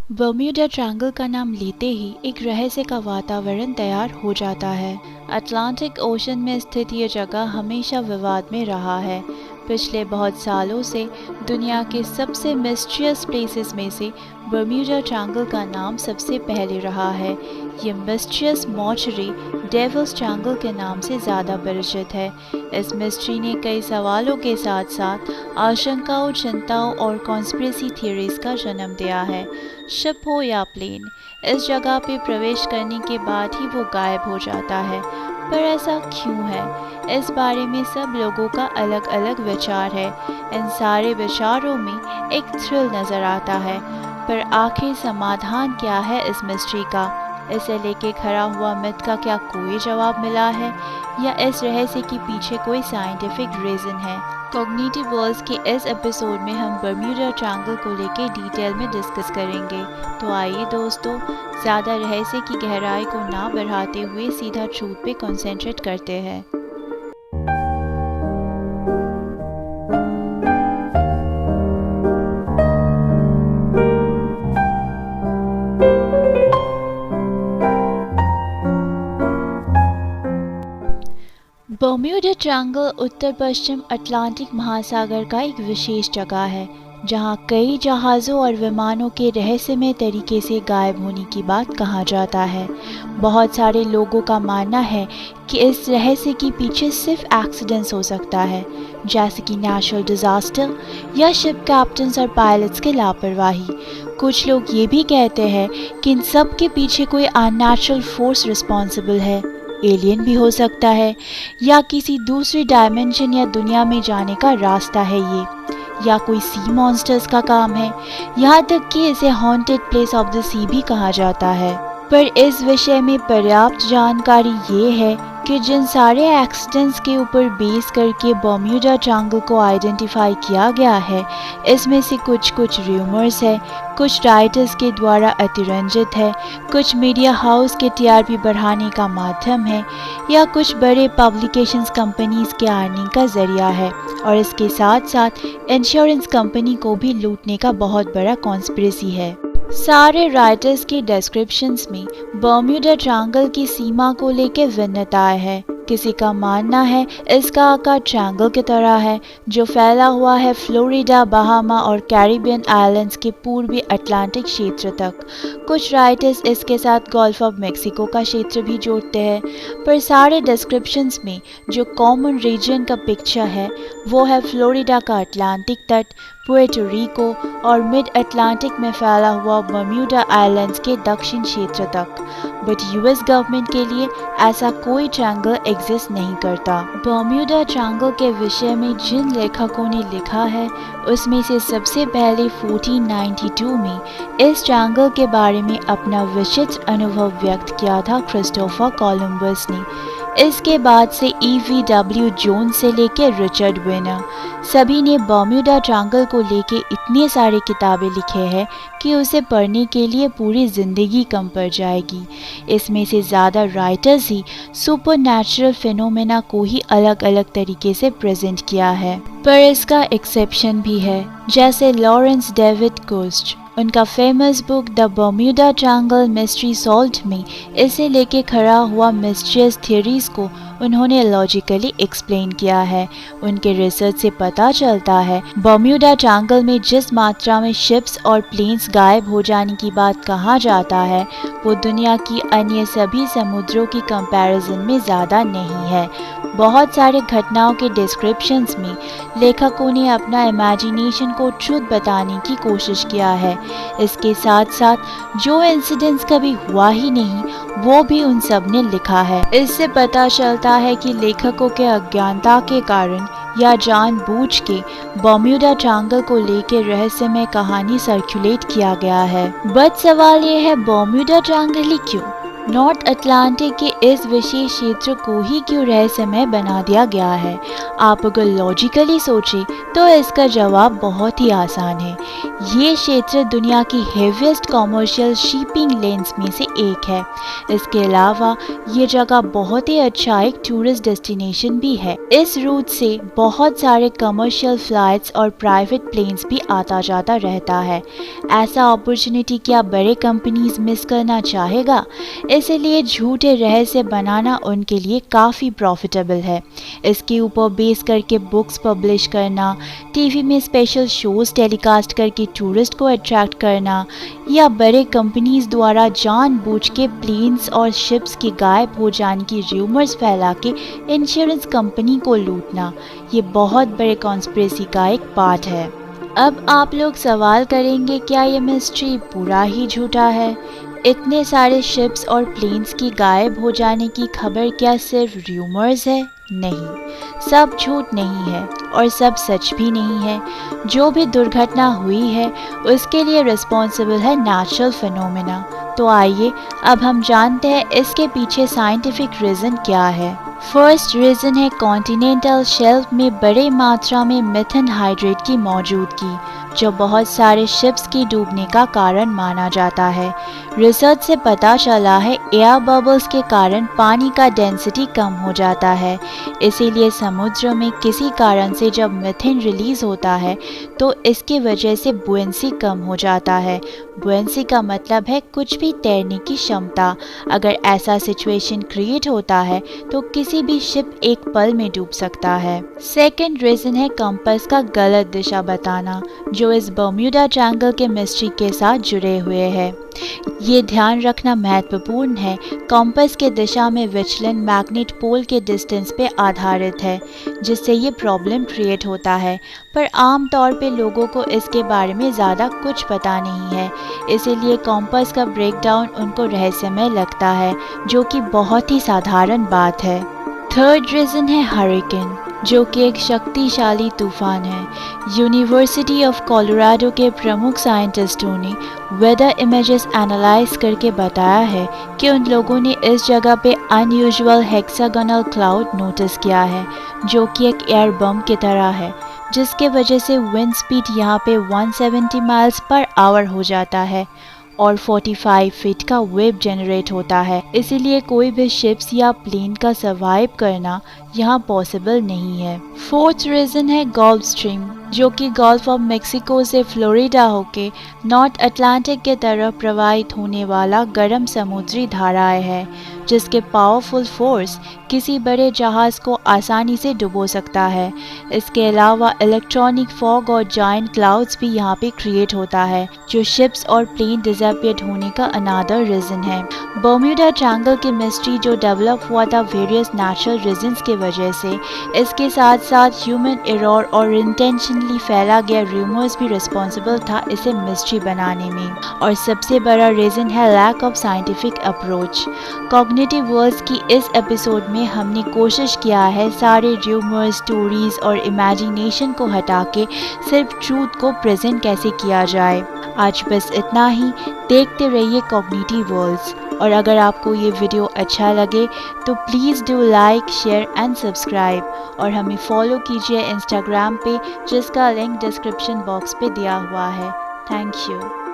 Bermuda triangle का नाम लेते ही एक रहस्य का वातावरण तैयार हो जाता है। अटलांटिक ओशन में स्थित ये जगह हमेशा विवाद में रहा है। पिछले बहुत सालों से दुनिया के सबसे मिस्टीरियस प्लेसेस में से बर्म्यूडा ट्रायंगल का नाम सबसे पहले रहा है। ये मिस्टीरियस मॉर्चरी डेविल्स ट्रायंगल के नाम से ज़्यादा परिचित है। इस मिस्ट्री ने कई सवालों के साथ साथ आशंकाओं, चिंताओं और कॉन्स्पिरेसी थियरीज का जन्म दिया है। शिप हो या प्लेन, इस जगह पे प्रवेश करने के बाद ही वो गायब हो जाता है। पर ऐसा क्यों है? इस बारे में सब लोगों का अलग अलग विचार है। इन सारे विचारों में एक थ्रिल नज़र आता है, पर आखिर समाधान क्या है इस मिस्ट्री का? इसे लेके खड़ा हुआ मिथ का क्या कोई जवाब मिला है, या इस रहस्य के पीछे कोई साइंटिफिक रीज़न है? कॉग्निटिव वर्ल्ड्स के इस एपिसोड में हम बर्म्यूडा ट्रायंगल को लेके डिटेल में डिस्कस करेंगे। तो आइए दोस्तों, ज़्यादा रहस्य की गहराई को ना बढ़ाते हुए सीधा ट्रूथ पे कंसंट्रेट करते हैं। बर्म्यूडा ट्रायंगल उत्तर पश्चिम अटलांटिक महासागर का एक विशेष जगह है, जहां कई जहाज़ों और विमानों के रहस्यमय तरीके से गायब होने की बात कहा जाता है। बहुत सारे लोगों का मानना है कि इस रहस्य के पीछे सिर्फ एक्सीडेंट्स हो सकता है, जैसे कि नेचुरल डिज़ास्टर या शिप कैप्टन्स और पायलट्स की लापरवाही। कुछ लोग ये भी कहते हैं कि इन सब के पीछे कोई अननेचुरल फोर्स रिस्पॉन्सिबल है। एलियन भी हो सकता है, या किसी दूसरी डायमेंशन या दुनिया में जाने का रास्ता है ये, या कोई सी मॉन्स्टर्स का काम है। यहाँ तक कि इसे हॉन्टेड प्लेस ऑफ द सी भी कहा जाता है। पर इस विषय में पर्याप्त जानकारी ये है कि जिन सारे एक्सीडेंट्स के ऊपर बेस करके बर्म्यूडा ट्रायंगल को आइडेंटिफाई किया गया है, इसमें से कुछ र्यूमर्स है, कुछ राइटर्स के द्वारा अतिरंजित है, कुछ मीडिया हाउस के टीआरपी बढ़ाने का माध्यम है, या कुछ बड़े पब्लिकेशंस कंपनीज के अर्निंग का जरिया है, और इसके साथ साथ इंश्योरेंस कंपनी को भी लूटने का बहुत बड़ा कॉन्स्पिरेसी है। सारे राइटर्स के डिस्क्रिप्शंस में बर्म्यूडा ट्रायंगल की सीमा को लेकर भिन्नताएं है। किसी का मानना है इसका आकार ट्रायंगल की तरह है, जो फैला हुआ है फ्लोरिडा, बहामा और कैरिबियन आइलैंड्स के पूर्वी अटलांटिक क्षेत्र तक। कुछ राइटर्स इसके साथ गल्फ ऑफ मेक्सिको का क्षेत्र भी जोड़ते हैं, पर सारे डिस्क्रिप्शंस में जो कॉमन रीजन का पिक्चर है वो है फ्लोरिडा का अटलांटिक तट, पुएर्टो रिको और मिड अटलांटिक में फैला हुआ बर्म्यूडा आइलैंड्स के दक्षिण क्षेत्र तक। बट यूएस गवर्नमेंट के लिए ऐसा कोई ट्रायंगल एग्जिस्ट नहीं करता। बर्म्यूडा ट्रायंगल के विषय में जिन लेखकों ने लिखा है, उसमें से सबसे पहले 1492 में इस ट्रायंगल के बारे में अपना विचित्र अनुभव व्यक्त किया था क्रिस्टोफर कोलंबस ने। इसके बाद से E.V.W. जोन्स से लेकर रिचर्ड विनर, सभी ने बर्म्यूडा ट्रायंगल को लेके इतने सारे किताबें लिखे हैं कि उसे पढ़ने के लिए पूरी ज़िंदगी कम पड़ जाएगी। इसमें से ज़्यादा राइटर्स ही सुपरनैचुरल फिनोमेना को ही अलग अलग तरीके से प्रेजेंट किया है, पर इसका एक्सेप्शन भी है, जैसे लॉरेंस डेविड कोस्ट। उनका famous book the Bermuda triangle mystery solved में इसे लेके खड़ा हुआ मिस्टीरियस थियरीज को उन्होंने लॉजिकली एक्सप्लेन किया है। उनके रिसर्च से पता चलता है बर्म्यूडा ट्रायंगल में जिस मात्रा में शिप्स और प्लेन्स गायब हो जाने की बात कहा जाता है, वो दुनिया की अन्य सभी समुद्रों की कंपैरिजन में ज़्यादा नहीं है। बहुत सारे घटनाओं के डिस्क्रिप्शंस में लेखकों ने अपना इमेजिनेशन को ट्रुथ बताने की कोशिश किया है। इसके साथ साथ जो इंसिडेंट्स कभी हुआ ही नहीं, वो भी उन सब ने लिखा है। इससे पता चलता है कि लेखकों के अज्ञानता के कारण या जानबूझ के बर्म्यूडा ट्रायंगल को लेकर रहस्यमय कहानी सर्कुलेट किया गया है। बट सवाल ये है, बर्म्यूडा ट्रायंगल ही क्यों? नॉर्थ अटलांटिक के इस विशेष क्षेत्र को ही क्यों रहस्यमय बना दिया गया है? आप अगर लॉजिकली सोचें तो इसका जवाब बहुत ही आसान है। ये क्षेत्र दुनिया की हेवीएस्ट कॉमर्शियल शिपिंग लेन्स में से एक है। इसके अलावा ये जगह बहुत ही अच्छा एक टूरिस्ट डेस्टिनेशन भी है। इस रूट से बहुत सारे कमर्शियल फ्लाइट्स और प्राइवेट प्लेन्स भी आता जाता रहता है। ऐसा अपॉर्चुनिटी क्या बड़े कंपनीज मिस करना चाहेगा? इसलिए झूठे रहस्य बनाना उनके लिए काफ़ी प्रॉफिटेबल है। इसके ऊपर बेस करके बुक्स पब्लिश करना, टीवी में स्पेशल शोज टेलीकास्ट करके टूरिस्ट को अट्रैक्ट करना, या बड़े कंपनीज द्वारा जानबूझ के प्लेन्स और शिप्स के गायब हो जाने की र्यूमर्स फैला के इंश्योरेंस कंपनी को लूटना, ये बहुत बड़े कॉन्स्पिरेसी का एक पार्ट है। अब आप लोग सवाल करेंगे, क्या ये मिस्ट्री पूरा ही झूठा है? इतने सारे शिप्स और प्लेन्स की गायब हो जाने की खबर क्या सिर्फ र्यूमर्स है? नहीं, सब झूठ नहीं है और सब सच भी नहीं है। जो भी दुर्घटना हुई है उसके लिए रिस्पॉन्सिबल है नेचुरल फिनोमेना। तो आइए अब हम जानते हैं इसके पीछे साइंटिफिक रीज़न क्या है। फर्स्ट रीज़न है कॉन्टिनेंटल शेल्फ में बड़े मात्रा में मिथेन हाइड्रेट की मौजूदगी, जो बहुत सारे शिप्स की डूबने का कारण माना जाता है। रिसर्च से पता चला है एयर बबल्स के कारण पानी का डेंसिटी कम हो जाता है, इसीलिए समुद्र में किसी कारण से जब मीथेन रिलीज होता है तो इसकी वजह से बुएंसी कम हो जाता है। बुएंसी का मतलब है कुछ भी तैरने की क्षमता। अगर ऐसा सिचुएशन क्रिएट होता है तो किसी भी शिप एक पल में डूब सकता है। सेकेंड रीज़न है कंपास का गलत दिशा बताना, जो इस बर्म्यूडा ट्रायंगल के मिस्ट्री के साथ जुड़े हुए हैं। ये ध्यान रखना महत्वपूर्ण है, कंपास के दिशा में विचलन मैग्नेट पोल के डिस्टेंस पे आधारित है, जिससे ये प्रॉब्लम क्रिएट होता है। पर आम तौर पे लोगों को इसके बारे में ज़्यादा कुछ पता नहीं है, इसीलिए कंपास का ब्रेकडाउन उनको रहस्यमय लगता है, जो कि बहुत ही साधारण बात है। थर्ड रीज़न है हरिकेन, जो कि एक शक्तिशाली तूफान है। यूनिवर्सिटी ऑफ कोलोराडो के प्रमुख साइंटिस्टों ने वेदर इमेजेस एनालाइज करके बताया है कि उन लोगों ने इस जगह पे अनयूजुअल हेक्सागोनल क्लाउड नोटिस किया है, जो कि एक एयर बम की तरह है, जिसके वजह से विंड स्पीड यहाँ पे 170 माइल्स पर आवर हो जाता है और 45 फीट का वेव जनरेट होता है। इसीलिए कोई भी शिप्स या प्लेन का सर्वाइव करना यहाँ पॉसिबल नहीं है। फोर्थ रीज़न है गल्फ स्ट्रीम, जो कि गल्फ ऑफ मेक्सिको से फ्लोरिडा होके नॉर्थ अटलांटिक के तरफ प्रवाहित होने वाला गर्म समुद्री धाराएं है, जिसके पावरफुल फोर्स किसी बड़े जहाज़ को आसानी से डुबो सकता है। इसके अलावा इलेक्ट्रॉनिक फॉग और जायंट क्लाउड्स भी यहाँ पे क्रिएट होता है, जो शिप्स और प्लेन डिसअपियर होने का अनदर रीज़न है। बर्म्यूडा ट्रायंगल की मिस्ट्री जो डेवलप हुआ था वेरियस नेचुरल रीजंस के वजह से, इसके साथ साथ ह्यूमन एरर और इंटेंशनली फैला गया रूमर्स भी रिस्पॉन्सिबल था इसे मिस्ट्री बनाने में। और सबसे बड़ा रीज़न है lack of scientific approach. Cognitive worlds की इस एपिसोड में हमने कोशिश किया है सारे रूमर्स, स्टोरीज और इमेजिनेशन को हटा के सिर्फ ट्रूथ को प्रेजेंट कैसे किया जाए। आज बस इतना ही। देखते रहिए कॉग्निटिव वर्ल्ड्स, और अगर आपको ये वीडियो अच्छा लगे तो please do like, share and subscribe, और हमें फॉलो कीजिए इंस्टाग्राम पे, जिसका लिंक डिस्क्रिप्शन बॉक्स पे दिया हुआ है। Thank you.